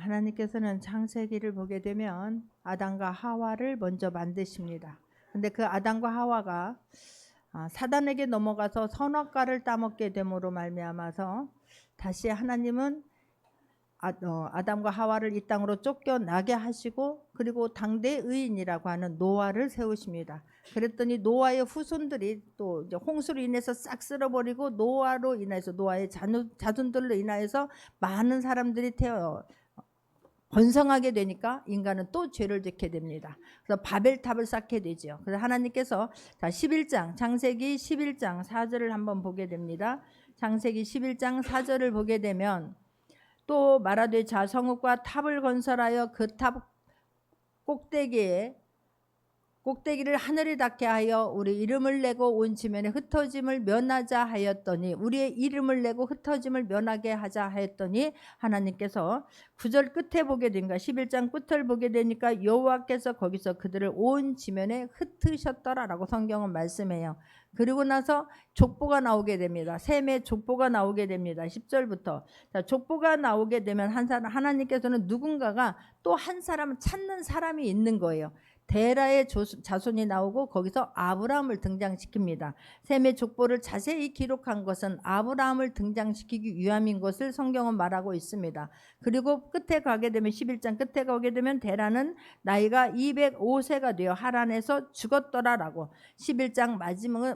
하나님께서는 창세기를 보게 되면 아담과 하와를 먼저 만드십니다. 근데 그 아담과 하와가 사단에게 넘어가서 선악과를 따먹게 됨으로 말미암아서 다시 하나님은 아담과 하와를 이 땅으로 쫓겨나게 하시고, 그리고 당대 의인이라고 하는 노아를 세우십니다. 그랬더니 노아의 후손들이 또 이제 홍수로 인해서 싹 쓸어버리고, 노아로 인해서 노아의 자손들로 인하여서 많은 사람들이 번성하게 되니까 인간은 또 죄를 짓게 됩니다. 그래서 바벨탑을 쌓게 되죠. 그래서 하나님께서 11장 창세기 11장 4절을 한번 보게 됩니다. 창세기 11장 4절을 보게 되면, 또 말하되 자 성읍과 탑을 건설하여 그 탑 꼭대기를 하늘에 닿게 하여 우리 이름을 내고 온 지면에 흩어짐을 면하자 하였더니, 우리의 이름을 내고 흩어짐을 면하게 하자 하였더니, 하나님께서 9절 끝에 보게 되니까, 11장 끝을 보게 되니까 여호와께서 거기서 그들을 온 지면에 흩으셨더라라고 성경은 말씀해요. 그리고 나서 족보가 나오게 됩니다. 셈의 족보가 나오게 됩니다. 10절부터. 자, 족보가 나오게 되면 하나님께서는 누군가가 또 한 사람을 찾는 사람이 있는 거예요. 데라의 자손이 나오고 거기서 아브라함을 등장시킵니다. 셈의 족보를 자세히 기록한 것은 아브라함을 등장시키기 위함인 것을 성경은 말하고 있습니다. 그리고 끝에 가게 되면, 11장 끝에 가게 되면 데라는 나이가 205세가 되어 하란에서 죽었더라라고. 11장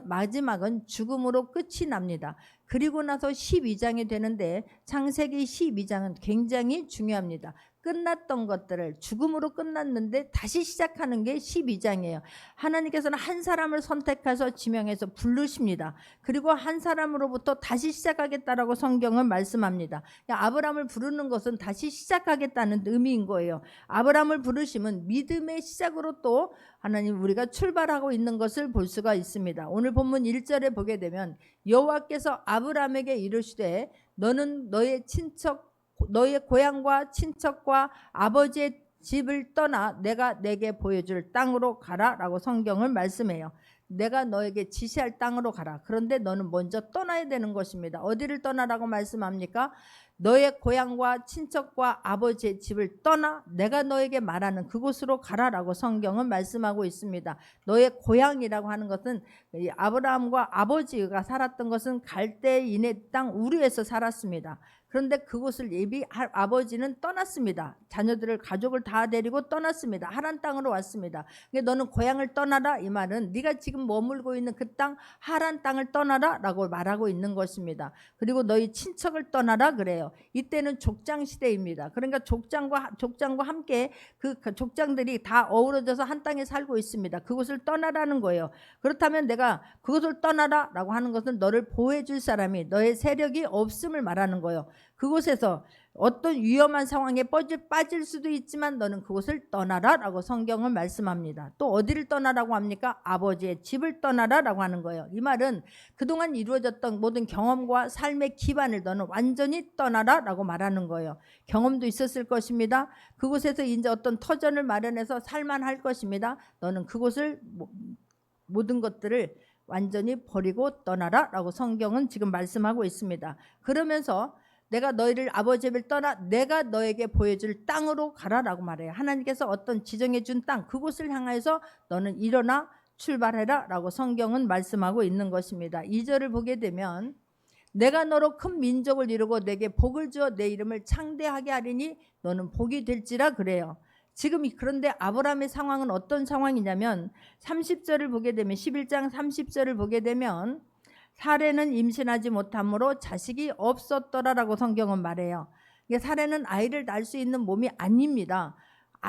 마지막은 죽음으로 끝이 납니다. 그리고 나서 12장이 되는데, 창세기 12장은 굉장히 중요합니다. 끝났던 것들을, 죽음으로 끝났는데 다시 시작하는 게 12장이에요. 하나님께서는 한 사람을 선택해서 지명해서 부르십니다. 그리고 한 사람으로부터 다시 시작하겠다라고 성경은 말씀합니다. 아브라함을 부르는 것은 다시 시작하겠다는 의미인 거예요. 아브라함을 부르심은 믿음의 시작으로 또 하나님 우리가 출발하고 있는 것을 볼 수가 있습니다. 오늘 본문 1절에 보게 되면, 여호와께서 아브라함에게 이르시되 너는 너의 고향과 친척과 아버지의 집을 떠나 내가 내게 보여줄 땅으로 가라라고 성경을 말씀해요. 내가 너에게 지시할 땅으로 가라. 그런데 너는 먼저 떠나야 되는 것입니다. 어디를 떠나라고 말씀합니까? 너의 고향과 친척과 아버지의 집을 떠나 내가 너에게 말하는 그곳으로 가라라고 성경은 말씀하고 있습니다. 너의 고향이라고 하는 것은, 아브라함과 아버지가 살았던 것은 갈대인의 땅 우르에서 살았습니다. 그런데 그곳을 아버지는 떠났습니다. 자녀들을, 가족을 다 데리고 떠났습니다. 하란 땅으로 왔습니다. 너는 고향을 떠나라, 이 말은 네가 지금 머물고 있는 그 땅, 하란 땅을 떠나라 라고 말하고 있는 것입니다. 그리고 너희 친척을 떠나라 그래요. 이때는 족장 시대입니다. 그러니까 족장과 함께 그 족장들이 다 어우러져서 한 땅에 살고 있습니다. 그곳을 떠나라는 거예요. 그렇다면 내가 그곳을 떠나라 라고 하는 것은 너를 보호해줄 사람이, 너의 세력이 없음을 말하는 거예요. 그곳에서 어떤 위험한 상황에 빠질 수도 있지만 너는 그곳을 떠나라 라고 성경은 말씀합니다. 또 어디를 떠나라고 합니까? 아버지의 집을 떠나라 라고 하는 거예요. 이 말은 그동안 이루어졌던 모든 경험과 삶의 기반을 너는 완전히 떠나라 라고 말하는 거예요. 경험도 있었을 것입니다. 그곳에서 이제 어떤 터전을 마련해서 살만할 것입니다. 너는 그곳을, 모든 것들을 완전히 버리고 떠나라 라고 성경은 지금 말씀하고 있습니다. 그러면서 내가 너희를 아버지의 집을 떠나 내가 너에게 보여줄 땅으로 가라라고 말해요. 하나님께서 어떤 지정해 준 땅, 그곳을 향해서 너는 일어나 출발해라 라고 성경은 말씀하고 있는 것입니다. 2절을 보게 되면, 내가 너로 큰 민족을 이루고 내게 복을 주어 내 이름을 창대하게 하리니 너는 복이 될지라 그래요. 지금 그런데 아브라함의 상황은 어떤 상황이냐면, 30절을 보게 되면, 11장 30절을 보게 되면, 사례는 임신하지 못함으로 자식이 없었더라라고 성경은 말해요. 사례는 아이를 낳을 수 있는 몸이 아닙니다.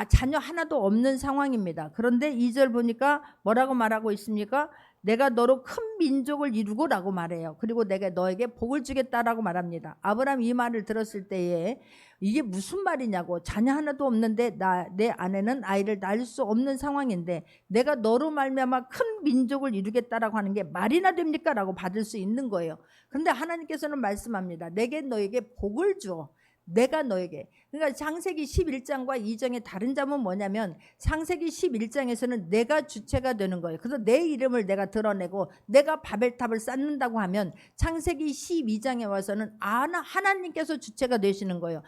자녀 하나도 없는 상황입니다. 그런데 2절 보니까 뭐라고 말하고 있습니까? 내가 너로 큰 민족을 이루고 라고 말해요. 그리고 내가 너에게 복을 주겠다라고 말합니다. 아브라함 이 말을 들었을 때에 이게 무슨 말이냐고, 자녀 하나도 없는데 내 아내는 아이를 낳을 수 없는 상황인데 내가 너로 말미암아 큰 민족을 이루겠다라고 하는 게 말이나 됩니까? 라고 받을 수 있는 거예요. 그런데 하나님께서는 말씀합니다. 너에게 복을 주어. 내가 너에게. 그러니까 창세기 11장과 2장의 다른 점은 뭐냐면, 창세기 11장에서는 내가 주체가 되는 거예요. 그래서 내 이름을 내가 드러내고 내가 바벨탑을 쌓는다고 하면, 창세기 12장에 와서는 하나님께서 주체가 되시는 거예요.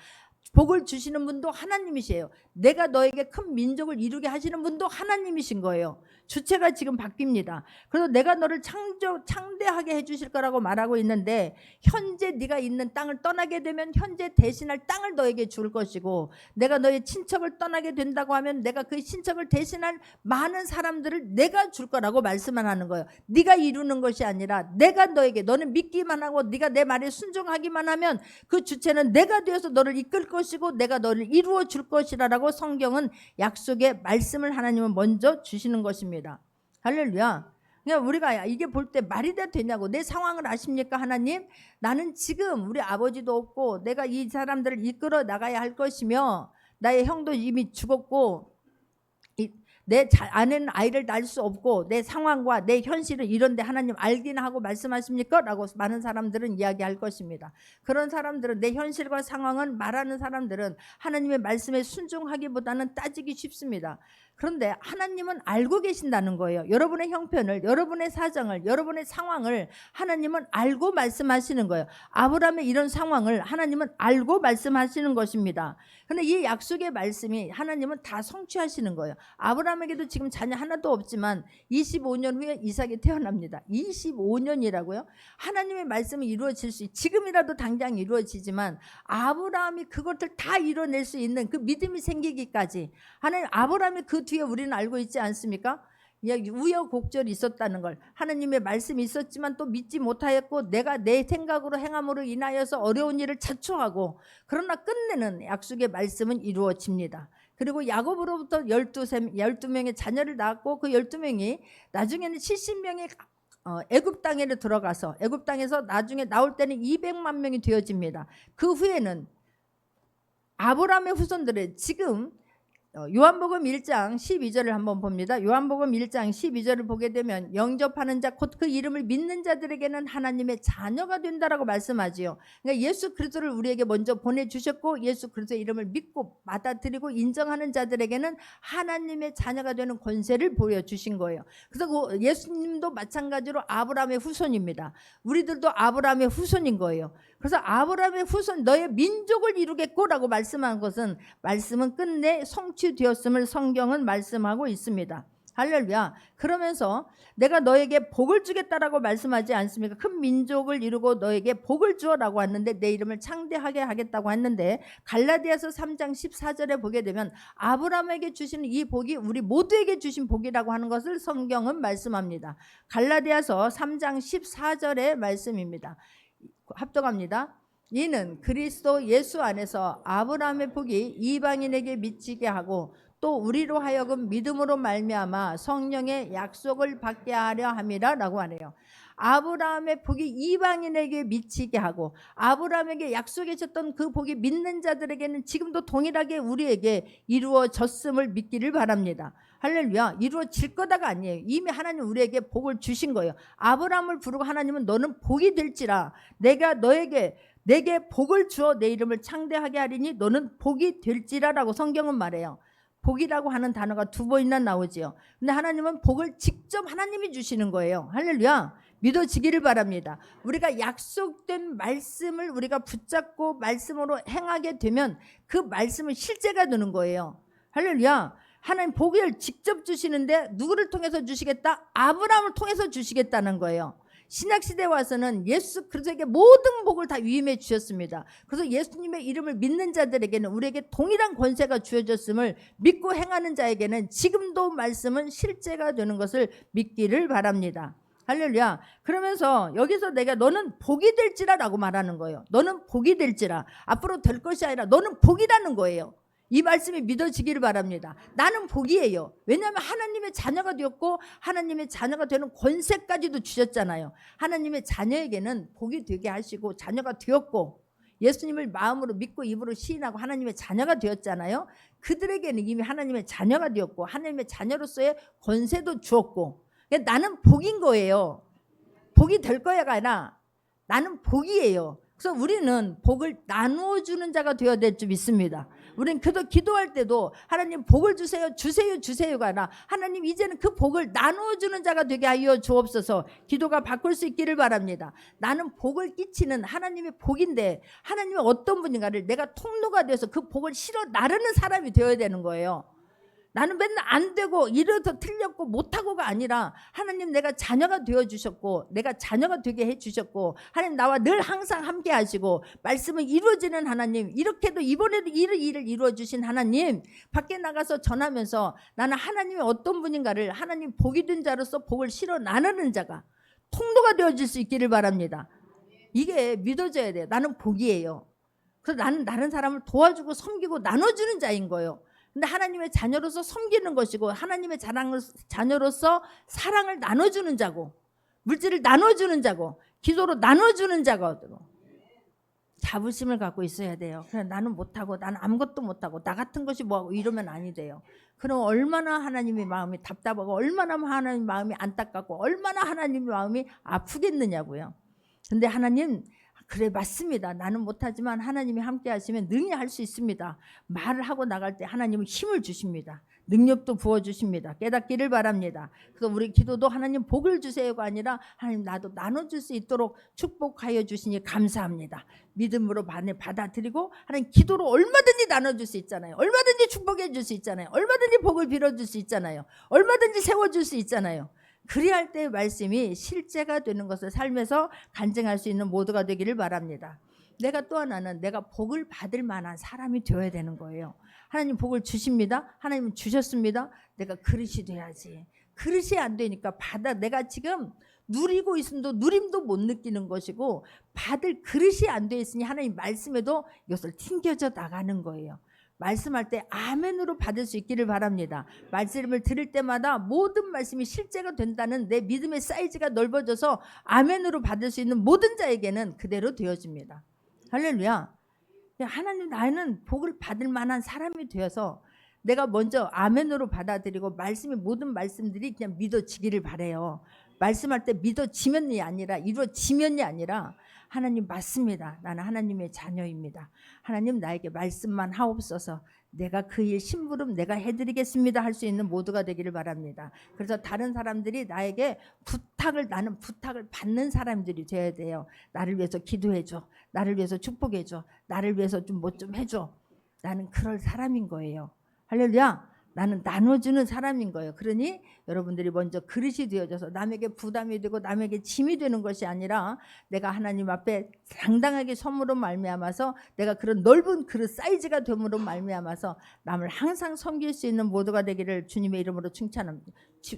복을 주시는 분도 하나님이세요. 내가 너에게 큰 민족을 이루게 하시는 분도 하나님이신 거예요. 주체가 지금 바뀝니다. 그래서 내가 너를 창대하게 해주실 거라고 말하고 있는데, 현재 네가 있는 땅을 떠나게 되면 현재 대신할 땅을 너에게 줄 것이고, 내가 너의 친척을 떠나게 된다고 하면 내가 그 친척을 대신할 많은 사람들을 내가 줄 거라고 말씀을 하는 거예요. 네가 이루는 것이 아니라 내가 너에게, 너는 믿기만 하고 네가 내 말에 순종하기만 하면 그 주체는 내가 되어서 너를 이끌 것이고 내가 너를 이루어 줄 것이라고 성경은 약속의 말씀을 하나님은 먼저 주시는 것입니다. 할렐루야. 그냥 우리가 이게 볼 때 말이 다 되냐고, 내 상황을 아십니까 하나님? 나는 지금 우리 아버지도 없고 내가 이 사람들을 이끌어 나가야 할 것이며 나의 형도 이미 죽었고 내 아내는 아이를 낳을 수 없고 내 상황과 내 현실은 이런데 하나님 알긴 하고 말씀하십니까? 라고 많은 사람들은 이야기할 것입니다. 그런 사람들은, 내 현실과 상황은 말하는 사람들은 하나님의 말씀에 순종하기보다는 따지기 쉽습니다. 그런데 하나님은 알고 계신다는 거예요. 여러분의 형편을, 여러분의 사정을, 여러분의 상황을 하나님은 알고 말씀하시는 거예요. 아브라함의 이런 상황을 하나님은 알고 말씀하시는 것입니다. 그런데 이 약속의 말씀이 하나님은 다 성취하시는 거예요. 아브라함에게도 지금 자녀 하나도 없지만 25년 후에 이삭이 태어납니다. 25년이라고요? 하나님의 말씀이 이루어질 수, 지금이라도 당장 이루어지지만 아브라함이 그것을 다 이뤄낼 수 있는 그 믿음이 생기기까지 하나님, 아브라함이 그 뒤에 우리는 알고 있지 않습니까? 우여곡절이 있었다는 걸, 하나님의 말씀이 있었지만 또 믿지 못하였고 내가 내 생각으로 행함으로 인하여서 어려운 일을 자초하고, 그러나 끝내는 약속의 말씀은 이루어집니다. 그리고 야곱으로부터 12명의 자녀를 낳았고 그 12명이 나중에는 70명이 애굽 땅에 들어가서 애굽 땅에서 나중에 나올 때는 200만 명이 되어집니다. 그 후에는 아브라함의 후손들의, 지금 요한복음 1장 12절을 한번 봅니다. 요한복음 1장 12절을 보게 되면 영접하는 자 곧 그 이름을 믿는 자들에게는 하나님의 자녀가 된다라고 말씀하지요. 그러니까 예수 그리스도를 우리에게 먼저 보내주셨고 예수 그리스도의 이름을 믿고 받아들이고 인정하는 자들에게는 하나님의 자녀가 되는 권세를 보여주신 거예요. 그래서 예수님도 마찬가지로 아브라함의 후손입니다. 우리들도 아브라함의 후손인 거예요. 그래서 아브라함의 후손, 너의 민족을 이루겠고라고 말씀한 것은, 말씀은 끝내 성취되었음을 성경은 말씀하고 있습니다. 할렐루야. 그러면서 내가 너에게 복을 주겠다라고 말씀하지 않습니까? 큰 민족을 이루고 너에게 복을 주어라고 했는데, 내 이름을 창대하게 하겠다고 했는데, 갈라디아서 3장 14절에 보게 되면 아브라함에게 주시는 이 복이 우리 모두에게 주신 복이라고 하는 것을 성경은 말씀합니다. 갈라디아서 3장 14절의 말씀입니다. 합독합니다. 이는 그리스도 예수 안에서 아브라함의 복이 이방인에게 미치게 하고 또 우리로 하여금 믿음으로 말미암아 성령의 약속을 받게 하려 함이라 라고 하네요. 아브라함의 복이 이방인에게 미치게 하고 아브라함에게 약속해 줬던 그 복이 믿는 자들에게는 지금도 동일하게 우리에게 이루어졌음을 믿기를 바랍니다. 할렐루야. 이루어질 거다가 아니에요. 이미 하나님 우리에게 복을 주신 거예요. 아브라함을 부르고 하나님은 너는 복이 될지라, 내가 내게 복을 주어 내 이름을 창대하게 하리니 너는 복이 될지라라고 성경은 말해요. 복이라고 하는 단어가 2번이나 나오지요. 근데 하나님은 복을 직접 하나님이 주시는 거예요. 할렐루야. 믿어지기를 바랍니다. 우리가 약속된 말씀을 우리가 붙잡고 말씀으로 행하게 되면 그 말씀은 실제가 되는 거예요. 할렐루야. 하나님 복을 직접 주시는데 누구를 통해서 주시겠다? 아브라함을 통해서 주시겠다는 거예요. 신약시대에 와서는 예수 그리스도에게 모든 복을 다 위임해 주셨습니다. 그래서 예수님의 이름을 믿는 자들에게는 우리에게 동일한 권세가 주어졌음을 믿고 행하는 자에게는 지금도 말씀은 실제가 되는 것을 믿기를 바랍니다. 할렐루야. 그러면서 여기서 내가 너는 복이 될지라 라고 말하는 거예요. 너는 복이 될지라, 앞으로 될 것이 아니라 너는 복이라는 거예요. 이 말씀이 믿어지기를 바랍니다. 나는 복이에요. 왜냐하면 하나님의 자녀가 되었고 하나님의 자녀가 되는 권세까지도 주셨잖아요. 하나님의 자녀에게는 복이 되게 하시고 자녀가 되었고 예수님을 마음으로 믿고 입으로 시인하고 하나님의 자녀가 되었잖아요. 그들에게는 이미 하나님의 자녀가 되었고 하나님의 자녀로서의 권세도 주었고, 나는 복인 거예요. 복이 될 거야가 아니라 나는 복이에요. 그래서 우리는 복을 나누어 주는 자가 되어야 될 줄 믿습니다. 우리는 기도할 때도 하나님 복을 주세요, 주세요, 주세요가 아니라 하나님 이제는 그 복을 나누어주는 자가 되게 하여 주옵소서. 기도가 바꿀 수 있기를 바랍니다. 나는 복을 끼치는 하나님의 복인데 하나님이 어떤 분인가를 내가 통로가 되어서 그 복을 실어 나르는 사람이 되어야 되는 거예요. 나는 맨날 안 되고 이래서 틀렸고 못하고가 아니라 하나님 내가 자녀가 되어주셨고 내가 자녀가 되게 해주셨고 하나님 나와 늘 항상 함께 하시고 말씀은 이루어지는 하나님, 이렇게도 이번에도 일을 이루어주신 하나님, 밖에 나가서 전하면서 나는 하나님이 어떤 분인가를 하나님 복이 된 자로서 복을 실어 나누는 자가 통로가 되어질 수 있기를 바랍니다. 이게 믿어져야 돼요. 나는 복이에요. 그래서 나는 다른 사람을 도와주고 섬기고 나눠주는 자인 거예요. 근데 하나님의 자녀로서 섬기는 것이고 하나님의 자녀로서 사랑을 나눠주는 자고 물질을 나눠주는 자고 기도로 나눠주는 자거든요. 자부심을 갖고 있어야 돼요. 그냥 나는 못하고 나는 아무것도 못하고 나 같은 것이 뭐하고 이러면 아니 돼요. 그럼 얼마나 하나님의 마음이 답답하고 얼마나 하나님의 마음이 안타깝고 얼마나 하나님의 마음이 아프겠느냐고요. 근데 하나님 그래 맞습니다. 나는 못하지만 하나님이 함께 하시면 능히 할 수 있습니다. 말을 하고 나갈 때 하나님은 힘을 주십니다. 능력도 부어주십니다. 깨닫기를 바랍니다. 그래서 우리 기도도 하나님 복을 주세요가 아니라 하나님 나도 나눠줄 수 있도록 축복하여 주시니 감사합니다. 믿음으로 받아들이고 하나님 기도로 얼마든지 나눠줄 수 있잖아요. 얼마든지 축복해 줄 수 있잖아요. 얼마든지 복을 빌어줄 수 있잖아요. 얼마든지 세워줄 수 있잖아요. 그래야 할 때 말씀이 실제가 되는 것을 삶에서 간증할 수 있는 모두가 되기를 바랍니다. 내가 또 하나는 내가 복을 받을 만한 사람이 되어야 되는 거예요. 하나님 복을 주십니다. 하나님은 주셨습니다. 내가 그릇이 돼야지. 그릇이 안 되니까 내가 지금 누리고 있음도 누림도 못 느끼는 것이고 받을 그릇이 안 돼 있으니 하나님 말씀에도 이것을 튕겨져 나가는 거예요. 말씀할 때 아멘으로 받을 수 있기를 바랍니다. 말씀을 들을 때마다 모든 말씀이 실제가 된다는 내 믿음의 사이즈가 넓어져서 아멘으로 받을 수 있는 모든 자에게는 그대로 되어집니다. 할렐루야. 하나님 나는 복을 받을 만한 사람이 되어서 내가 먼저 아멘으로 받아들이고 말씀의 모든 말씀들이 그냥 믿어지기를 바라요. 말씀할 때 믿어지면이 아니라 이루어지면이 아니라 하나님 맞습니다. 나는 하나님의 자녀입니다. 하나님 나에게 말씀만 하옵소서. 내가 그 일 심부름 내가 해드리겠습니다 할 수 있는 모두가 되기를 바랍니다. 그래서 다른 사람들이 나에게 나는 부탁을 받는 사람들이 되어야 돼요. 나를 위해서 기도해줘. 나를 위해서 축복해줘. 나를 위해서 좀 뭐 좀 해줘. 나는 그럴 사람인 거예요. 할렐루야. 나는 나눠주는 사람인 거예요. 그러니 여러분들이 먼저 그릇이 되어져서 남에게 부담이 되고 남에게 짐이 되는 것이 아니라 내가 하나님 앞에 당당하게 섬으로 말미암아서 내가 그런 넓은 그릇 사이즈가 됨으로 말미암아서 남을 항상 섬길 수 있는 모두가 되기를 주님의 이름으로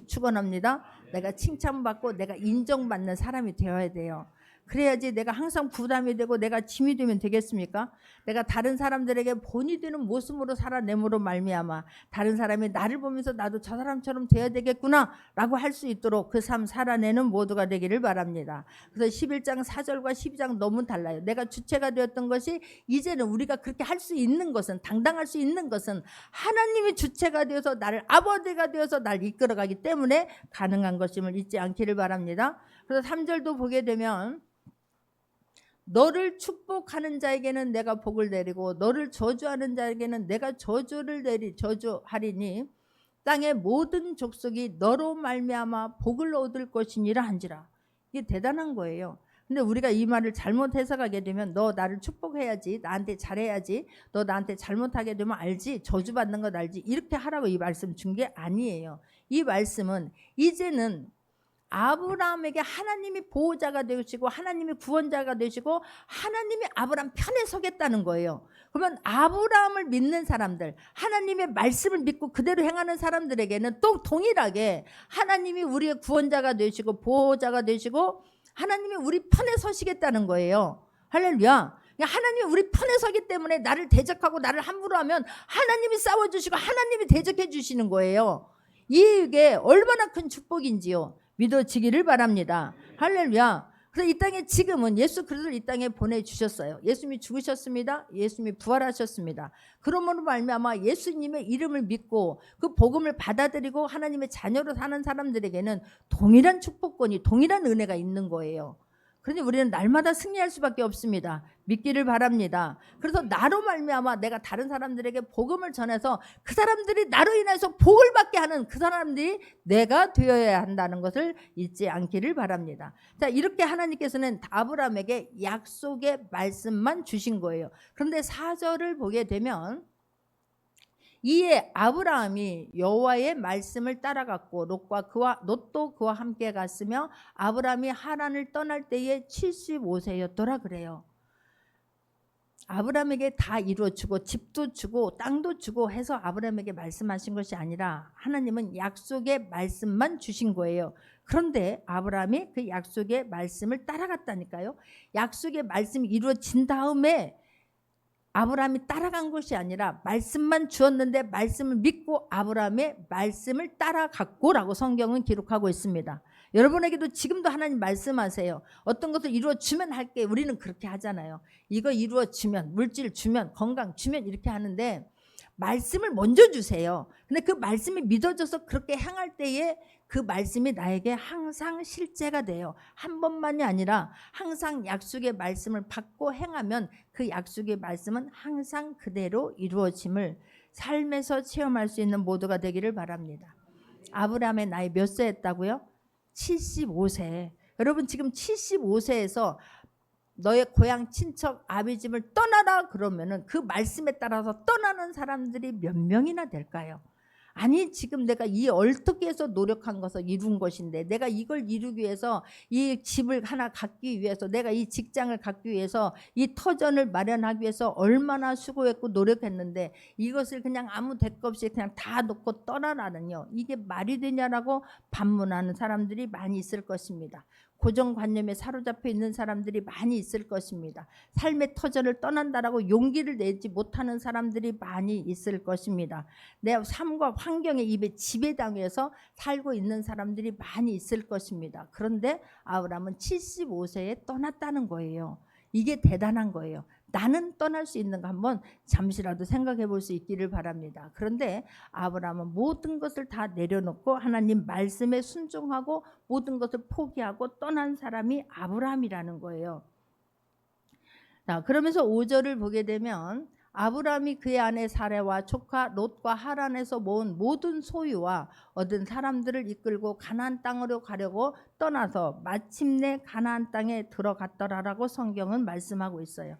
축원합니다. 내가 칭찬받고 내가 인정받는 사람이 되어야 돼요. 그래야지 내가 항상 부담이 되고 내가 짐이 되면 되겠습니까? 내가 다른 사람들에게 본이 되는 모습으로 살아내므로 말미암아 다른 사람이 나를 보면서 나도 저 사람처럼 돼야 되겠구나 라고 할 수 있도록 그 삶 살아내는 모두가 되기를 바랍니다. 그래서 11장 4절과 12장 너무 달라요. 내가 주체가 되었던 것이 이제는 우리가 그렇게 할 수 있는 것은 당당할 수 있는 것은 하나님이 주체가 되어서 나를 아버지가 되어서 날 이끌어가기 때문에 가능한 것임을 잊지 않기를 바랍니다. 그래서 3절도 보게 되면 너를 축복하는 자에게는 내가 복을 내리고 너를 저주하는 자에게는 내가 저주하리니 땅의 모든 족속이 너로 말미암아 복을 얻을 것이니라 한지라. 이게 대단한 거예요. 근데 우리가 이 말을 잘못 해석하게 되면 너 나를 축복해야지, 나한테 잘해야지, 너 나한테 잘못하게 되면 알지, 저주받는 것 알지, 이렇게 하라고 이 말씀 준 게 아니에요. 이 말씀은 이제는 아브라함에게 하나님이 보호자가 되시고 하나님이 구원자가 되시고 하나님이 아브라함 편에 서겠다는 거예요. 그러면 아브라함을 믿는 사람들, 하나님의 말씀을 믿고 그대로 행하는 사람들에게는 또 동일하게 하나님이 우리의 구원자가 되시고 보호자가 되시고 하나님이 우리 편에 서시겠다는 거예요. 할렐루야. 하나님이 우리 편에 서기 때문에 나를 대적하고 나를 함부로 하면 하나님이 싸워주시고 하나님이 대적해 주시는 거예요. 이게 얼마나 큰 축복인지요. 믿어지기를 바랍니다. 할렐루야. 그래서 이 땅에 지금은 예수 그리스도를 이 땅에 보내주셨어요. 예수님이 죽으셨습니다. 예수님이 부활하셨습니다. 그러므로 말미암아 예수님의 이름을 믿고 그 복음을 받아들이고 하나님의 자녀로 사는 사람들에게는 동일한 축복권이 동일한 은혜가 있는 거예요. 그러니 우리는 날마다 승리할 수밖에 없습니다. 믿기를 바랍니다. 그래서 나로 말미암아 내가 다른 사람들에게 복음을 전해서 그 사람들이 나로 인해서 복을 받게 하는 그 사람들이 내가 되어야 한다는 것을 잊지 않기를 바랍니다. 자, 이렇게 하나님께서는 아브라함에게 약속의 말씀만 주신 거예요. 그런데 4절을 보게 되면 이에 아브라함이 여호와의 말씀을 따라갔고 롯도 그와 함께 갔으며 아브라함이 하란을 떠날 때에 75세였더라 그래요. 아브라함에게 다 이루어주고 집도 주고 땅도 주고 해서 아브라함에게 말씀하신 것이 아니라 하나님은 약속의 말씀만 주신 거예요. 그런데 아브라함이 그 약속의 말씀을 따라갔다니까요. 약속의 말씀이 이루어진 다음에 아브라함이 따라간 것이 아니라 말씀만 주었는데 말씀을 믿고 아브라함의 말씀을 따라갔고라고 성경은 기록하고 있습니다. 여러분에게도 지금도 하나님 말씀하세요. 어떤 것을 이루어주면 할게. 우리는 그렇게 하잖아요. 이거 이루어주면, 물질 주면, 건강 주면 이렇게 하는데 말씀을 먼저 주세요. 근데 그 말씀이 믿어져서 그렇게 행할 때에 그 말씀이 나에게 항상 실제가 돼요. 한 번만이 아니라 항상 약속의 말씀을 받고 행하면 그 약속의 말씀은 항상 그대로 이루어짐을 삶에서 체험할 수 있는 모두가 되기를 바랍니다. 아브라함의 나이 몇 세였다고요? 75세. 여러분 지금 75세에서 너의 고향 친척 아비 집을 떠나라 그러면은 그 말씀에 따라서 떠나는 사람들이 몇 명이나 될까요? 아니 지금 내가 이 어떻게 해서 노력한 것을 이룬 것인데 내가 이걸 이루기 위해서 이 집을 하나 갖기 위해서 내가 이 직장을 갖기 위해서 이 터전을 마련하기 위해서 얼마나 수고했고 노력했는데 이것을 그냥 아무 대가 없이 그냥 다 놓고 떠나라는요. 이게 말이 되냐라고 반문하는 사람들이 많이 있을 것입니다. 고정관념에 사로잡혀 있는 사람들이 많이 있을 것입니다. 삶의 터전을 떠난다라고 용기를 내지 못하는 사람들이 많이 있을 것입니다. 내 삶과 환경에 입에 지배당해서 살고 있는 사람들이 많이 있을 것입니다. 그런데 아브라함은 75세에 떠났다는 거예요. 이게 대단한 거예요. 나는 떠날 수 있는가 한번 잠시라도 생각해 볼 수 있기를 바랍니다. 그런데 아브라함은 모든 것을 다 내려놓고 하나님 말씀에 순종하고 모든 것을 포기하고 떠난 사람이 아브라함이라는 거예요. 자, 그러면서 5절을 보게 되면 아브라함이 그의 아내 사레와 조카 롯과 하란에서 모은 모든 소유와 얻은 사람들을 이끌고 가나안 땅으로 가려고 떠나서 마침내 가나안 땅에 들어갔더라라고 성경은 말씀하고 있어요.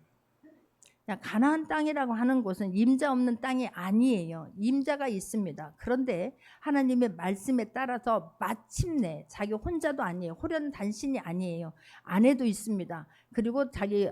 가나안 땅이라고 하는 곳은 임자 없는 땅이 아니에요. 임자가 있습니다. 그런데 하나님의 말씀에 따라서 마침내 자기 혼자도 아니에요. 호련 단신이 아니에요. 아내도 있습니다. 그리고 자기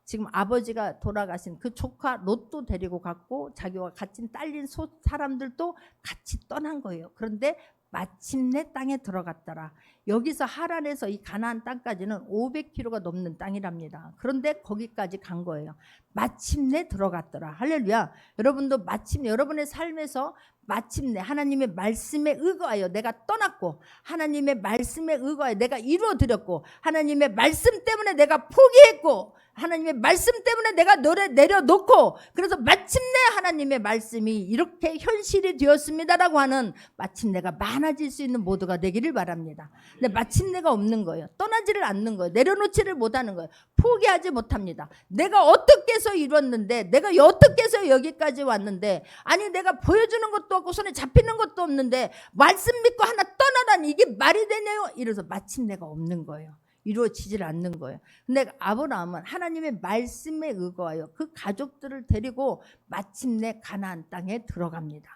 지금 아버지가 돌아가신 그 조카 롯도 데리고 갔고 자기와 같이 딸린 사람들도 같이 떠난 거예요. 그런데 마침내 땅에 들어갔더라. 여기서 하란에서 이 가나안 땅까지는 500km가 넘는 땅이랍니다. 그런데 거기까지 간 거예요. 마침내 들어갔더라. 할렐루야. 여러분도 마침내 여러분의 삶에서 마침내 하나님의 말씀에 의거하여 내가 떠났고 하나님의 말씀에 의거하여 내가 이루어드렸고 하나님의 말씀 때문에 내가 포기했고 하나님의 말씀 때문에 내가 내려놓고 그래서 마침내 하나님의 말씀이 이렇게 현실이 되었습니다라고 하는 마침내가 많아질 수 있는 모두가 되기를 바랍니다. 근데 마침내가 없는 거예요. 떠나지를 않는 거예요. 내려놓지를 못하는 거예요. 포기하지 못합니다. 내가 어떻게 해서 이뤘는데 내가 어떻게 해서 여기까지 왔는데 아니 내가 보여주는 것도 없고 손에 잡히는 것도 없는데 말씀 믿고 하나 떠나라니 이게 말이 되냐요? 이래서 마침내가 없는 거예요. 이루어지질 않는 거예요. 근데 아브라함은 하나님의 말씀에 의거하여 그 가족들을 데리고 마침내 가나안 땅에 들어갑니다.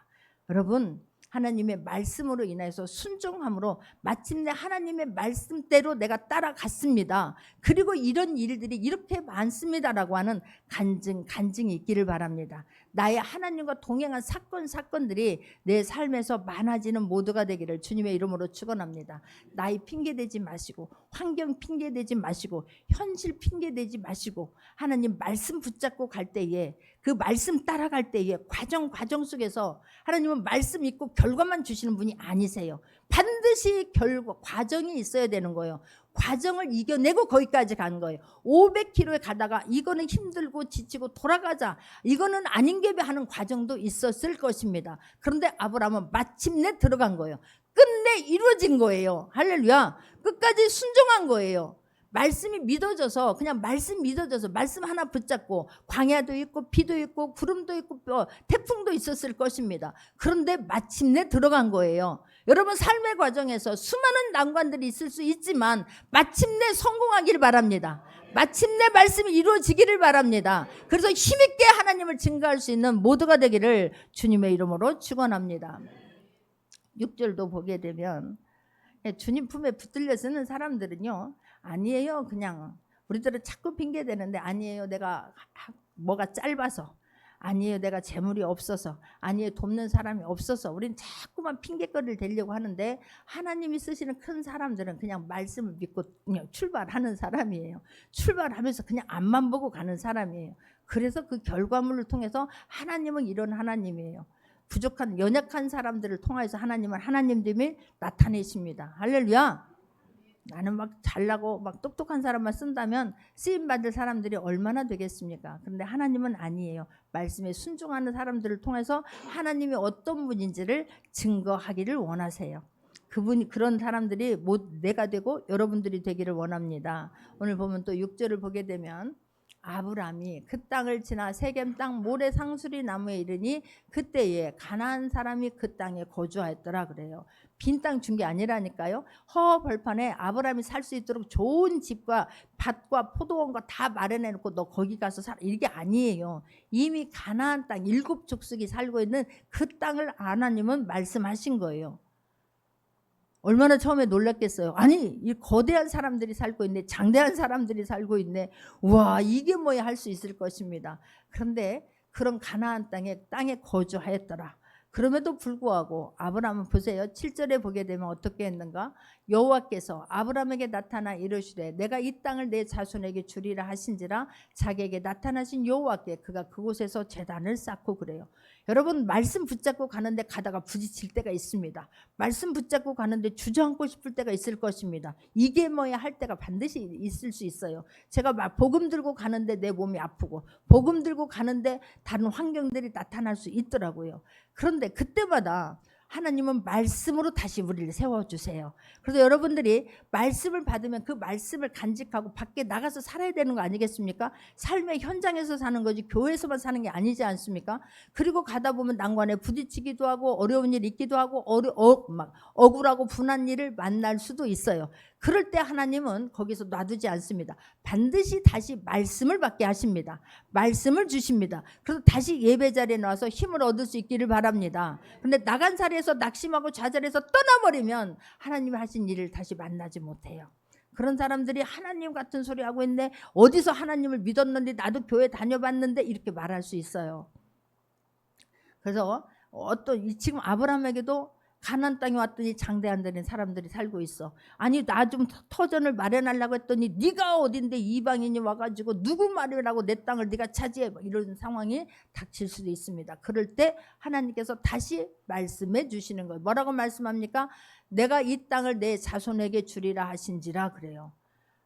여러분 하나님의 말씀으로 인해서 순종함으로 마침내 하나님의 말씀대로 내가 따라갔습니다. 그리고 이런 일들이 이렇게 많습니다라고 하는 간증이 있기를 바랍니다. 나의 하나님과 동행한 사건들이 내 삶에서 많아지는 모두가 되기를 주님의 이름으로 축원합니다. 나이 핑계대지 마시고 환경 핑계대지 마시고 현실 핑계대지 마시고 하나님 말씀 붙잡고 갈 때에 그 말씀 따라갈 때에 과정 속에서 하나님은 말씀 있고 결과만 주시는 분이 아니세요. 반드시 과정이 있어야 되는 거예요. 과정을 이겨내고 거기까지 간 거예요. 500km에 가다가 이거는 힘들고 지치고 돌아가자 이거는 아닌 게 하는 과정도 있었을 것입니다. 그런데 아브라함은 마침내 들어간 거예요. 끝내 이루어진 거예요. 할렐루야. 끝까지 순종한 거예요. 말씀이 믿어져서 그냥 말씀 믿어져서 말씀 하나 붙잡고 광야도 있고 비도 있고 구름도 있고 태풍도 있었을 것입니다. 그런데 마침내 들어간 거예요. 여러분 삶의 과정에서 수많은 난관들이 있을 수 있지만 마침내 성공하기를 바랍니다. 마침내 말씀이 이루어지기를 바랍니다. 그래서 힘있게 하나님을 증거할 수 있는 모두가 되기를 주님의 이름으로 축원합니다. 6절도 보게 되면 주님 품에 붙들려 쓰는 사람들은요, 아니에요. 그냥 우리들은 자꾸 핑계 대는데, 아니에요. 내가 뭐가 짧아서, 아니에요. 내가 재물이 없어서, 아니에요. 돕는 사람이 없어서. 우리는 자꾸만 핑계거리를 대려고 하는데, 하나님이 쓰시는 큰 사람들은 그냥 말씀을 믿고 그냥 출발하는 사람이에요. 출발하면서 그냥 앞만 보고 가는 사람이에요. 그래서 그 결과물을 통해서 하나님은 이런 하나님이에요. 부족한 연약한 사람들을 통해서 하나님은 하나님됨이 나타내십니다. 할렐루야. 나는 막 잘나고 막 똑똑한 사람만 쓴다면 쓰임받을 사람들이 얼마나 되겠습니까? 그런데 하나님은 아니에요. 말씀에 순종하는 사람들을 통해서 하나님이 어떤 분인지를 증거하기를 원하세요. 그분이, 그런 사람들이 내가 되고 여러분들이 되기를 원합니다. 오늘 보면 또 6절을 보게 되면 아브라함이 그 땅을 지나 세겜 땅 모래 상수리 나무에 이르니 그때에 가나안 사람이 그 땅에 거주하였더라 그래요. 빈 땅 준 게 아니라니까요. 허 벌판에 아브라함이 살 수 있도록 좋은 집과 밭과 포도원과 다 마련해 놓고 너 거기 가서 살아, 이게 아니에요. 이미 가나안 땅 7족속이 살고 있는 그 땅을 하나님은 말씀하신 거예요. 얼마나 처음에 놀랐겠어요. 아니, 이 거대한 사람들이 살고 있네, 장대한 사람들이 살고 있네, 우와 이게 뭐야 할 수 있을 것입니다. 그런데 그런 가나안 땅에 거주하였더라. 그럼에도 불구하고 아브라함은 보세요. 7절에 보게 되면 어떻게 했는가? 여호와께서 아브라함에게 나타나 이르시되 내가 이 땅을 내 자손에게 주리라 하신지라. 자기에게 나타나신 여호와께 그가 그곳에서 제단을 쌓고 그래요. 여러분, 말씀 붙잡고 가는데 가다가 부딪힐 때가 있습니다. 말씀 붙잡고 가는데 주저앉고 싶을 때가 있을 것입니다. 이게 뭐야 할 때가 반드시 있을 수 있어요. 제가 복음 들고 가는데 내 몸이 아프고, 복음 들고 가는데 다른 환경들이 나타날 수 있더라고요. 그런데 그때마다 하나님은 말씀으로 다시 우리를 세워주세요. 그래서 여러분들이 말씀을 받으면 그 말씀을 간직하고 밖에 나가서 살아야 되는 거 아니겠습니까? 삶의 현장에서 사는 거지 교회에서만 사는 게 아니지 않습니까? 그리고 가다 보면 난관에 부딪히기도 하고 어려운 일 있기도 하고 막 억울하고 분한 일을 만날 수도 있어요. 그럴 때 하나님은 거기서 놔두지 않습니다. 반드시 다시 말씀을 받게 하십니다. 말씀을 주십니다. 그래서 다시 예배 자리에 나와서 힘을 얻을 수 있기를 바랍니다. 그런데 나간 자리에서 낙심하고 좌절해서 떠나버리면 하나님이 하신 일을 다시 만나지 못해요. 그런 사람들이 하나님 같은 소리 하고 있네, 어디서 하나님을 믿었는데 나도 교회 다녀봤는데, 이렇게 말할 수 있어요. 그래서 지금 아브라함에게도 가나안 땅에 왔더니 장대한 데는 사람들이 살고 있어. 아니, 나 좀 터전을 마련하려고 했더니 네가 어딘데 이방인이 와가지고 누구 말이라고 내 땅을 네가 차지해, 이런 상황이 닥칠 수도 있습니다. 그럴 때 하나님께서 다시 말씀해 주시는 거예요. 뭐라고 말씀합니까? 내가 이 땅을 내 자손에게 주리라 하신지라 그래요.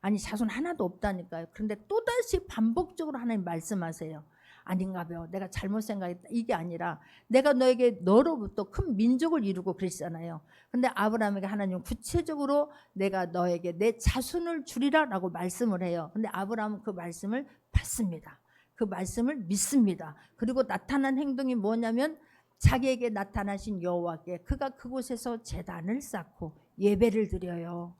아니, 자손 하나도 없다니까요. 그런데 또다시 반복적으로 하나님 말씀하세요. 아닌가 봐요. 내가 잘못 생각했다. 이게 아니라 내가 너로부터 큰 민족을 이루고 그랬잖아요. 근데 아브라함에게 하나님은 구체적으로 내가 너에게 내 자손을 주리라 라고 말씀을 해요. 근데 아브라함은 그 말씀을 받습니다. 그 말씀을 믿습니다. 그리고 나타난 행동이 뭐냐면 자기에게 나타나신 여호와께 그가 그곳에서 제단을 쌓고 예배를 드려요.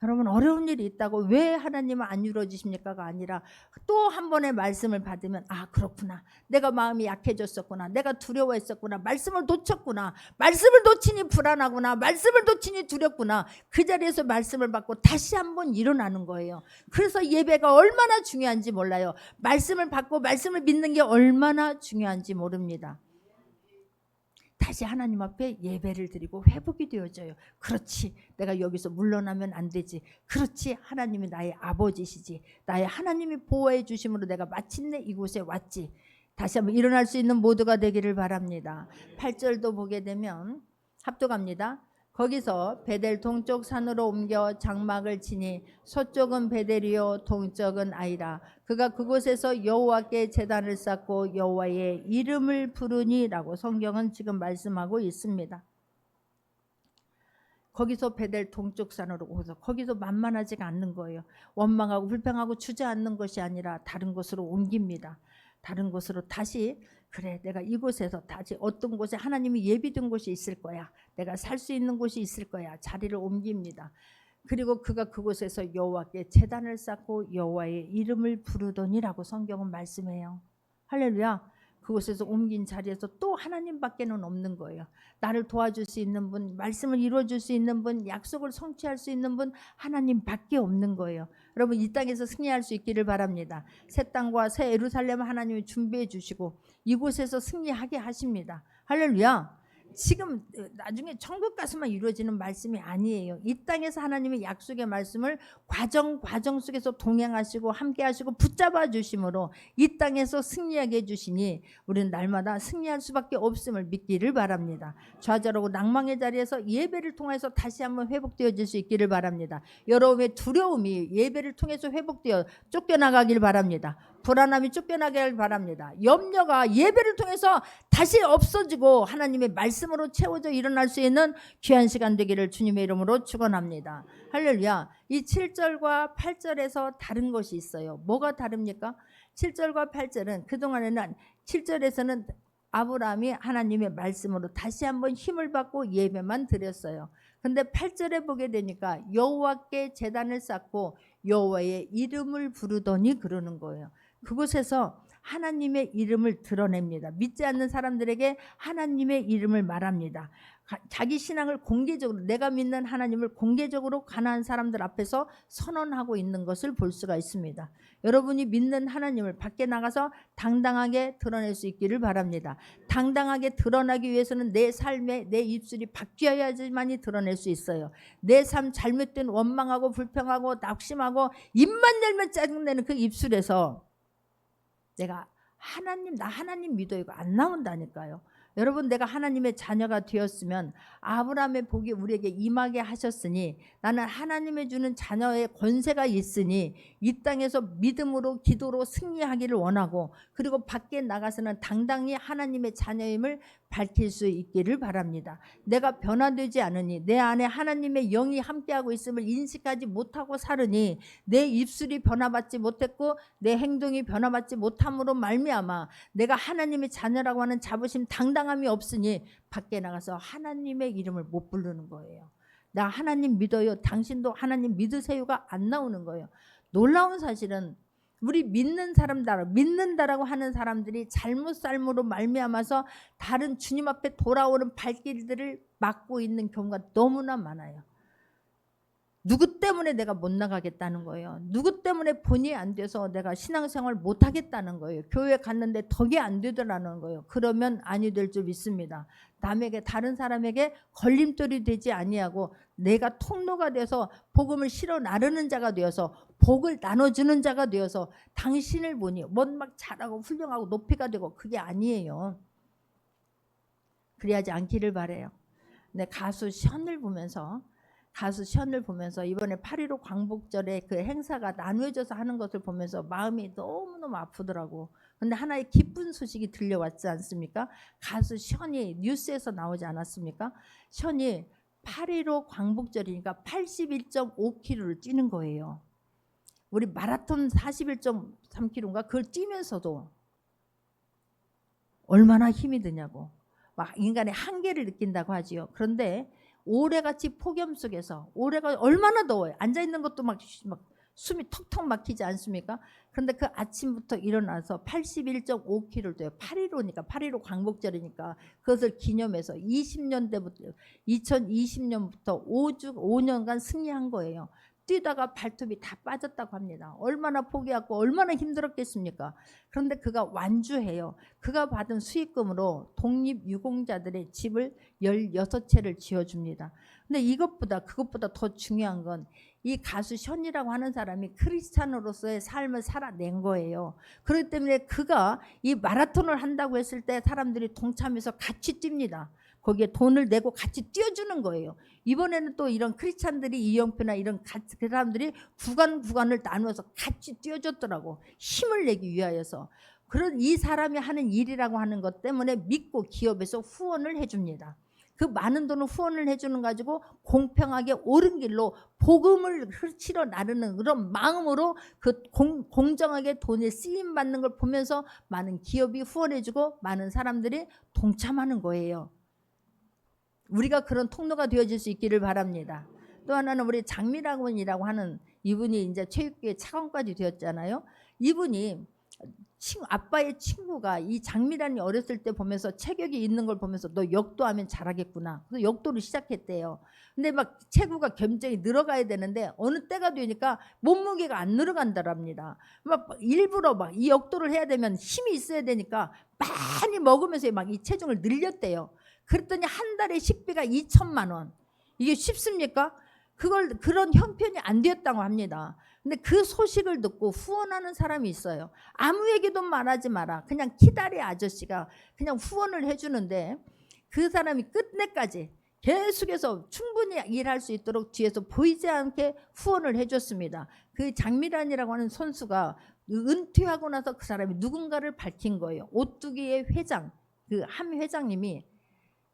여러분, 어려운 일이 있다고 왜 하나님은 안 이루어지십니까가 아니라 또 한 번의 말씀을 받으면 그렇구나, 내가 마음이 약해졌었구나, 내가 두려워했었구나, 말씀을 놓쳤구나, 말씀을 놓치니 불안하구나, 말씀을 놓치니 두렵구나. 그 자리에서 말씀을 받고 다시 한번 일어나는 거예요. 그래서 예배가 얼마나 중요한지 몰라요. 말씀을 받고 말씀을 믿는 게 얼마나 중요한지 모릅니다. 다시 하나님 앞에 예배를 드리고 회복이 되어져요. 그렇지, 내가 여기서 물러나면 안 되지. 그렇지, 하나님이 나의 아버지시지. 나의 하나님이 보호해 주심으로 내가 마침내 이곳에 왔지. 다시 한번 일어날 수 있는 모두가 되기를 바랍니다. 8절도 보게 되면 합독합니다. 거기서 베델 동쪽 산으로 옮겨 장막을 치니 서쪽은 베델이요 동쪽은 아이라. 그가 그곳에서 여호와께 제단을 쌓고 여호와의 이름을 부르니라고 성경은 지금 말씀하고 있습니다. 거기서 베델 동쪽 산으로 오서 거기서 만만하지가 않는 거예요. 원망하고 불평하고 주저앉는 것이 아니라 다른 곳으로 옮깁니다. 다른 곳으로 다시 그래 내가 이곳에서 다시 어떤 곳에 하나님이 예비된 곳이 있을 거야. 내가 살 수 있는 곳이 있을 거야. 자리를 옮깁니다. 그리고 그가 그곳에서 여호와께 제단을 쌓고 여호와의 이름을 부르더니라고 성경은 말씀해요. 할렐루야. 그곳에서 옮긴 자리에서 또 하나님밖에는 없는 거예요. 나를 도와줄 수 있는 분, 말씀을 이루어줄 수 있는 분, 약속을 성취할 수 있는 분 하나님밖에 없는 거예요. 여러분 이 땅에서 승리할 수 있기를 바랍니다. 새 땅과 새 예루살렘을 하나님이 준비해 주시고 이곳에서 승리하게 하십니다. 할렐루야. 지금 나중에 천국 가서만 이루어지는 말씀이 아니에요. 이 땅에서 하나님의 약속의 말씀을 과정 속에서 동행하시고 함께하시고 붙잡아 주심으로 이 땅에서 승리하게 해주시니 우리는 날마다 승리할 수밖에 없음을 믿기를 바랍니다. 좌절하고 낭망의 자리에서 예배를 통해서 다시 한번 회복되어질 수 있기를 바랍니다. 여러분의 두려움이 예배를 통해서 회복되어 쫓겨나가길 바랍니다. 불안함이 쫓겨나길 바랍니다. 염려가 예배를 통해서 다시 없어지고 하나님의 말씀으로 채워져 일어날 수 있는 귀한 시간 되기를 주님의 이름으로 축원합니다. 할렐루야. 이 7절과 8절에서 다른 것이 있어요. 뭐가 다릅니까? 7절과 8절은 그동안에는 7절에서는 아브라함이 하나님의 말씀으로 다시 한번 힘을 받고 예배만 드렸어요. 근데 8절에 보게 되니까 여호와께 제단을 쌓고 여호와의 이름을 부르더니 그러는 거예요. 그곳에서 하나님의 이름을 드러냅니다. 믿지 않는 사람들에게 하나님의 이름을 말합니다. 자기 신앙을 공개적으로 내가 믿는 하나님을 공개적으로 가난한 사람들 앞에서 선언하고 있는 것을 볼 수가 있습니다. 여러분이 믿는 하나님을 밖에 나가서 당당하게 드러낼 수 있기를 바랍니다. 당당하게 드러나기 위해서는 내 삶에 내 입술이 바뀌어야지만이 드러낼 수 있어요. 내 삶 잘못된 원망하고 불평하고 낙심하고 입만 열면 짜증내는 그 입술에서 내가 나 하나님 믿어요. 이거 안 나온다니까요. 여러분 내가 하나님의 자녀가 되었으면 아브라함의 복이 우리에게 임하게 하셨으니 나는 하나님의 주는 자녀의 권세가 있으니 이 땅에서 믿음으로 기도로 승리하기를 원하고 그리고 밖에 나가서는 당당히 하나님의 자녀임을 밝힐 수 있기를 바랍니다. 내가 변화되지 않으니 내 안에 하나님의 영이 함께하고 있음을 인식하지 못하고 살으니 내 입술이 변화받지 못했고 내 행동이 변화받지 못함으로 말미암아 내가 하나님의 자녀라고 하는 자부심 당당함이 없으니 밖에 나가서 하나님의 이름을 못 부르는 거예요. 나 하나님 믿어요. 당신도 하나님 믿으세요가 안 나오는 거예요. 놀라운 사실은 우리 믿는다라고 하는 사람들이 잘못 삶으로 말미암아서 다른 주님 앞에 돌아오는 발길들을 막고 있는 경우가 너무나 많아요. 누구 때문에 내가 못 나가겠다는 거예요. 누구 때문에 본이 안 돼서 내가 신앙생활 못 하겠다는 거예요. 교회 갔는데 덕이 안 되더라는 거예요. 그러면 아니 될 줄 믿습니다. 남에게 다른 사람에게 걸림돌이 되지 아니하고 내가 통로가 돼서 복음을 실어 나르는 자가 되어서 복을 나눠주는 자가 되어서 당신을 보니 뭔 막 잘하고 훌륭하고 높이가 되고 그게 아니에요. 그래야지 않기를 바래요. 근데 가수 션을 보면서 이번에 8.15 광복절에 그 행사가 나누어져서 하는 것을 보면서 마음이 너무너무 아프더라고. 근데 하나의 기쁜 소식이 들려왔지 않습니까? 가수 션이 뉴스에서 나오지 않았습니까? 션이 8.15 광복절이니까 81.5km를 뛰는 거예요. 우리 마라톤 41.3km인가 그걸 뛰면서도 얼마나 힘이 드냐고. 막 인간의 한계를 느낀다고 하지요. 그런데 올해같이 폭염 속에서 올해가 얼마나 더워요. 앉아있는 것도 막 숨이 턱턱 막히지 않습니까? 그런데 그 아침부터 일어나서 81.5km를 돼요. 8.15니까 8.15 광복절이니까 그것을 기념해서 2020년부터 5년간 승리한 거예요. 뛰다가 발톱이 다 빠졌다고 합니다. 얼마나 포기하고 얼마나 힘들었겠습니까? 그런데 그가 완주해요. 그가 받은 수익금으로 독립유공자들의 집을 16채를 지어줍니다. 근데 그것보다 더 중요한 건 이 가수 션이라고 하는 사람이 크리스찬으로서의 삶을 살아낸 거예요. 그렇기 때문에 그가 이 마라톤을 한다고 했을 때 사람들이 동참해서 같이 뜁니다. 거기에 돈을 내고 같이 뛰어주는 거예요. 이번에는 또 이런 크리스찬들이 이영표나 이런 그 사람들이 구간을 나누어서 같이 뛰어줬더라고. 힘을 내기 위하여서. 그런 이 사람이 하는 일이라고 하는 것 때문에 믿고 기업에서 후원을 해줍니다. 그 많은 돈을 후원을 해주는 가지고 공평하게 옳은 길로 복음을 치러 나르는 그런 마음으로 그 공정하게 돈을 쓰임 받는 걸 보면서 많은 기업이 후원해주고 많은 사람들이 동참하는 거예요. 우리가 그런 통로가 되어질 수 있기를 바랍니다. 또 하나는 우리 장미라군이라고 하는 이분이 이제 체육계 차관까지 되었잖아요. 이분이 아빠의 친구가 이 장미란이 어렸을 때 보면서 체격이 있는 걸 보면서 너 역도하면 잘하겠구나. 그래서 역도를 시작했대요. 근데 막 체구가 굉장히 늘어가야 되는데 어느 때가 되니까 몸무게가 안 늘어간다랍니다. 막 일부러 막 이 역도를 해야 되면 힘이 있어야 되니까 많이 먹으면서 막 이 체중을 늘렸대요. 그랬더니 한 달에 식비가 2천만 원. 이게 쉽습니까? 그런 형편이 안 되었다고 합니다. 근데 그 소식을 듣고 후원하는 사람이 있어요. 아무에게도 말하지 마라. 그냥 키다리 아저씨가 그냥 후원을 해주는데 그 사람이 끝내까지 계속해서 충분히 일할 수 있도록 뒤에서 보이지 않게 후원을 해줬습니다. 그 장미란이라고 하는 선수가 은퇴하고 나서 그 사람이 누군가를 밝힌 거예요. 오뚜기의 회장, 그 한 회장님이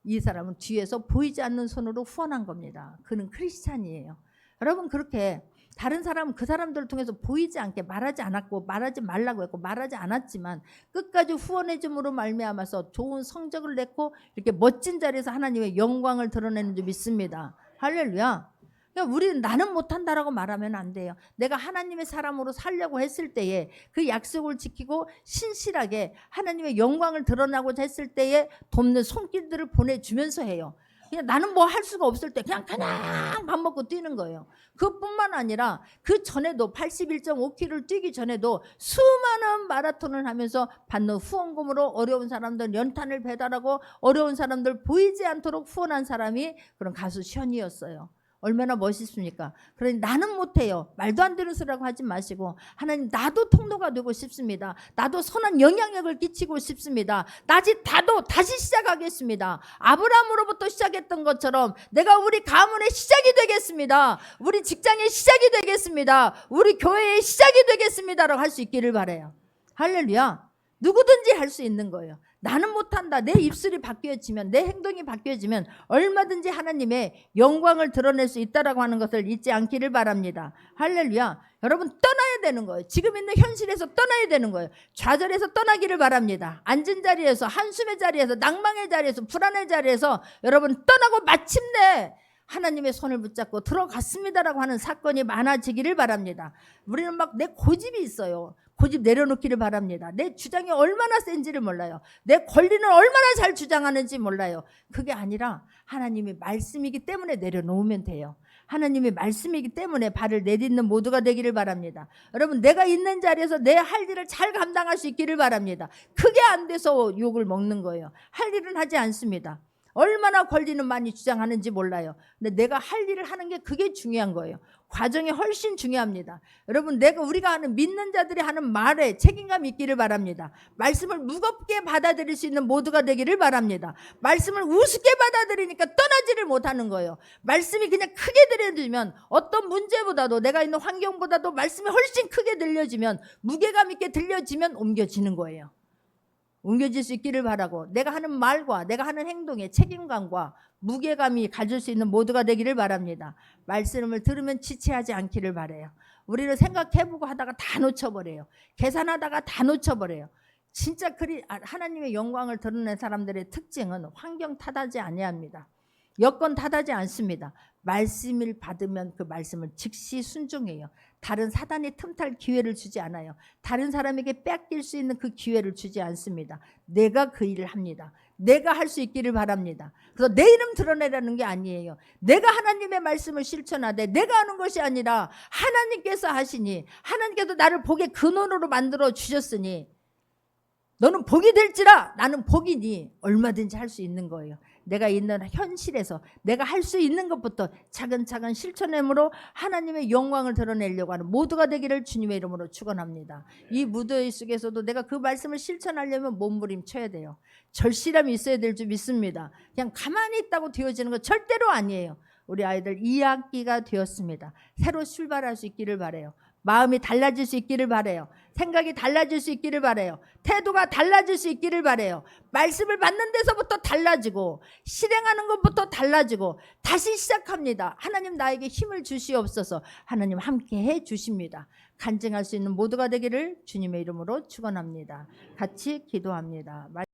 이 사람은 뒤에서 보이지 않는 손으로 후원한 겁니다. 그는 크리스찬이에요. 여러분 그렇게 다른 사람은 그 사람들을 통해서 보이지 않게 말하지 않았고 말하지 말라고 했고 말하지 않았지만 끝까지 후원해 줌으로 말미암아서 좋은 성적을 냈고 이렇게 멋진 자리에서 하나님의 영광을 드러내는 줄 믿습니다. 할렐루야. 그러니까 우리는 나는 못한다라고 말하면 안 돼요. 내가 하나님의 사람으로 살려고 했을 때에 그 약속을 지키고 신실하게 하나님의 영광을 드러나고자 했을 때에 돕는 손길들을 보내주면서 해요. 그냥 나는 뭐 할 수가 없을 때 그냥 밥 먹고 뛰는 거예요. 그뿐만 아니라 그 전에도 81.5km를 뛰기 전에도 수많은 마라톤을 하면서 받는 후원금으로 어려운 사람들 연탄을 배달하고 어려운 사람들 보이지 않도록 후원한 사람이 그런 가수 션이었어요. 얼마나 멋있습니까? 그러니 나는 못해요. 말도 안 되는 소리라고 하지 마시고 하나님 나도 통로가 되고 싶습니다. 나도 선한 영향력을 끼치고 싶습니다. 나도 다시 시작하겠습니다. 아브라함으로부터 시작했던 것처럼 내가 우리 가문의 시작이 되겠습니다. 우리 직장의 시작이 되겠습니다. 우리 교회의 시작이 되겠습니다라고 할 수 있기를 바라요. 할렐루야. 누구든지 할 수 있는 거예요. 나는 못한다. 내 입술이 바뀌어지면 내 행동이 바뀌어지면 얼마든지 하나님의 영광을 드러낼 수 있다라고 하는 것을 잊지 않기를 바랍니다. 할렐루야. 여러분 떠나야 되는 거예요. 지금 있는 현실에서 떠나야 되는 거예요. 좌절해서 떠나기를 바랍니다. 앉은 자리에서 한숨의 자리에서 낭망의 자리에서 불안의 자리에서 여러분 떠나고 마침내 하나님의 손을 붙잡고 들어갔습니다라고 하는 사건이 많아지기를 바랍니다. 우리는 막 내 고집이 있어요. 고집 내려놓기를 바랍니다. 내 주장이 얼마나 센지를 몰라요. 내 권리는 얼마나 잘 주장하는지 몰라요. 그게 아니라 하나님의 말씀이기 때문에 내려놓으면 돼요. 하나님의 말씀이기 때문에 발을 내딛는 모두가 되기를 바랍니다. 여러분 내가 있는 자리에서 내 할 일을 잘 감당할 수 있기를 바랍니다. 그게 안 돼서 욕을 먹는 거예요. 할 일은 하지 않습니다. 얼마나 권리는 많이 주장하는지 몰라요. 근데 내가 할 일을 하는 게 그게 중요한 거예요. 과정이 훨씬 중요합니다. 여러분 우리가 하는 믿는 자들이 하는 말에 책임감 있기를 바랍니다. 말씀을 무겁게 받아들일 수 있는 모두가 되기를 바랍니다. 말씀을 우습게 받아들이니까 떠나지를 못하는 거예요. 말씀이 그냥 크게 들려지면 어떤 문제보다도 내가 있는 환경보다도 말씀이 훨씬 크게 들려지면 무게감 있게 들려지면 옮겨지는 거예요. 옮겨질 수 있기를 바라고 내가 하는 말과 내가 하는 행동에 책임감과 무게감이 가질 수 있는 모두가 되기를 바랍니다. 말씀을 들으면 지체하지 않기를 바라요. 우리를 생각해보고 하다가 다 놓쳐버려요. 계산하다가 다 놓쳐버려요. 진짜 하나님의 영광을 드러낸 사람들의 특징은 환경 탓하지 아니합니다. 여건 탓하지 않습니다. 말씀을 받으면 그 말씀을 즉시 순종해요. 다른 사단이 틈탈 기회를 주지 않아요. 다른 사람에게 뺏길 수 있는 그 기회를 주지 않습니다. 내가 그 일을 합니다. 내가 할 수 있기를 바랍니다. 그래서 내 이름 드러내라는 게 아니에요. 내가 하나님의 말씀을 실천하되 내가 하는 것이 아니라 하나님께서 하시니 하나님께서 나를 복의 근원으로 만들어 주셨으니 너는 복이 될지라 나는 복이니 얼마든지 할 수 있는 거예요. 내가 있는 현실에서 내가 할 수 있는 것부터 차근차근 실천함으로 하나님의 영광을 드러내려고 하는 모두가 되기를 주님의 이름으로 축원합니다. 이 무더위 속에서도 내가 그 말씀을 실천하려면 몸부림쳐야 돼요. 절실함이 있어야 될 줄 믿습니다. 그냥 가만히 있다고 되어지는 거 절대로 아니에요. 우리 아이들 2학기가 되었습니다. 새로 출발할 수 있기를 바라요. 마음이 달라질 수 있기를 바라요. 생각이 달라질 수 있기를 바라요. 태도가 달라질 수 있기를 바라요. 말씀을 받는 데서부터 달라지고 실행하는 것부터 달라지고 다시 시작합니다. 하나님 나에게 힘을 주시옵소서. 하나님 함께 해 주십니다. 간증할 수 있는 모두가 되기를 주님의 이름으로 축원합니다. 같이 기도합니다.